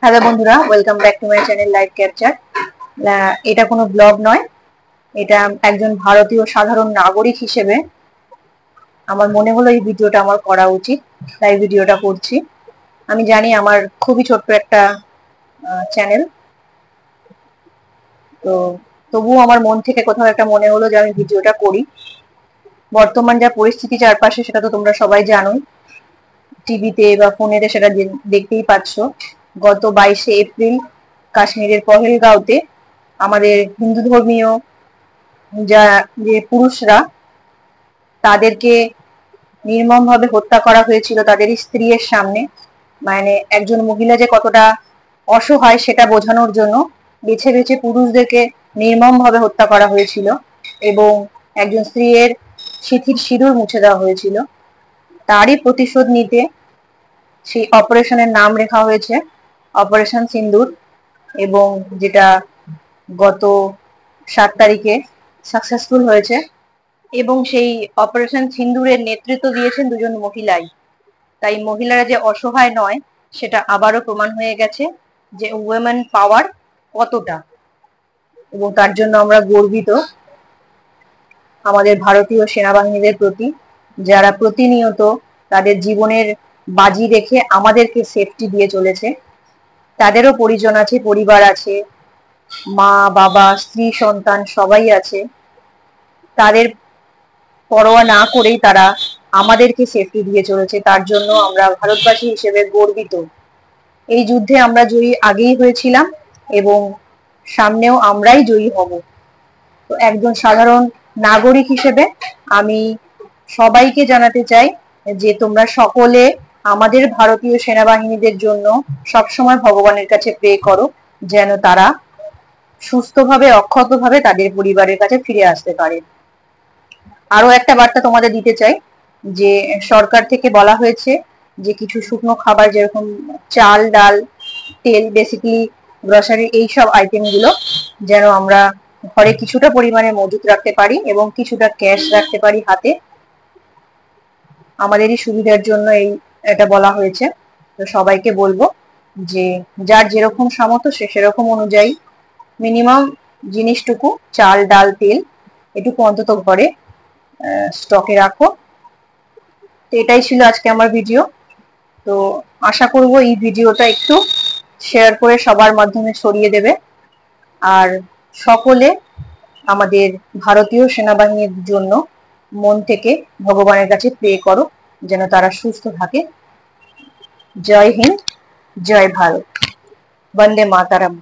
Hello বন্ধুরা, welcome back to my channel live capture. এটা কোনো ব্লগ নয়, এটা একজন ভারতীয় সাধারণ নাগরিক হিসেবে আমার মনে হলো এই ভিডিওটা আমার করা উচিত, তাই ভিডিওটা করছি। আমি জানি আমার খুবই ছোট্ট একটা চ্যানেল, তো তবুও আমার মন থেকে কোথাও একটা মনে হলো যে আমি ভিডিওটা করি। বর্তমান যা পরিস্থিতি চারপাশে সেটা তো তোমরা সবাই জানোই, টিভিতে বা ফোনেতে সেটা দেখতেই পাচ্ছ। গত 22শে এপ্রিল কাশ্মীরের পহেলগাঁওতে আমাদের হিন্দু ধর্মীয় যে পুরুষরা, তাদেরকে নির্মমভাবে হত্যা করা হয়েছিল তাদের স্ত্রীর সামনে। মানে একজন মহিলা যে কতটা অসহায় সেটা বোঝানোর জন্য বেছে বেছে পুরুষদেরকে নির্মমভাবে হত্যা করা হয়েছিল এবং একজন স্ত্রীর সিঁথির সিঁদুর মুছে দেওয়া হয়েছিল। তারই প্রতিশোধ নিতে সেই অপারেশনের নাম রেখা হয়েছে অপারেশন সিন্দুর, এবং যেটা গত 7 তারিখে সাকসেসফুল হয়েছে। এবং সেই অপারেশন সিন্দুরের নেতৃত্ব দিয়েছেন দুজন মহিলাই। তাই মহিলারা যে অসহায় নয় সেটা আবারও প্রমাণ হয়ে গেছে যে উইমেন পাওয়ার কতটা, এবং তার জন্য আমরা গর্বিত আমাদের ভারতীয় সেনাবাহিনীদের প্রতি, যারা প্রতিনিয়ত তাদের জীবনের বাজি রেখে আমাদেরকে সেফটি দিয়ে চলেছে। তাদেরও পরিজন আছে, পরিবার আছে, মা বাবা স্ত্রী সন্তান সবাই আছে। তাদের পরোয়া না করেই তারা আমাদেরকে সেফটি দিয়ে চলেছে, তার জন্য আমরা ভারতবাসী হিসেবে গর্বিত। এই যুদ্ধে আমরা জয়ী আগেই হয়েছিলাম এবং সামনেও আমরাই জয়ী হব। তো একজন সাধারণ নাগরিক হিসেবে আমি সবাইকে জানাতে চাই যে তোমরা সকলে আমাদের ভারতীয় সেনাবাহিনীদের জন্য সবসময় ভগবানের কাছে প্রে করো, যেন তারা সুস্থভাবে অক্ষতভাবে তাদের পরিবারের কাছে ফিরে আসতে পারে। আরো একটা বার্তা তোমাদের দিতে চাই যে সরকার থেকে বলা হয়েছে যে কিছু শুকনো খাবার, যেরকম চাল ডাল তেল, বেসিক্যালি গ্রসারি, এইসব আইটেম গুলো যেন আমরা ঘরে কিছুটা পরিমাণে মজুত রাখতে পারি এবং কিছুটা ক্যাশ রাখতে পারি হাতে। আমাদেরই সুবিধার জন্য এটা বলা হয়েছে। তো সবাইকে বলবো যে যার যেরকম সামর্থ্য সে সেরকম অনুযায়ী মিনিমাম জিনিসটুকু, চাল ডাল তেল, এটুকু অন্তত ঘরে স্টকে রাখো। তো এটাই ছিল আজকে আমার ভিডিও। তো আশা করব এই ভিডিওটা একটু শেয়ার করে সবার মাধ্যমে ছড়িয়ে দেবে, আর সকলে আমাদের ভারতীয় সেনাবাহিনীর জন্য মন থেকে ভগবানের কাছে প্রে করো যেন তারা সুস্থ থাকে। জয় হিন্দ, জয় ভারত, বন্দে মাতারাম।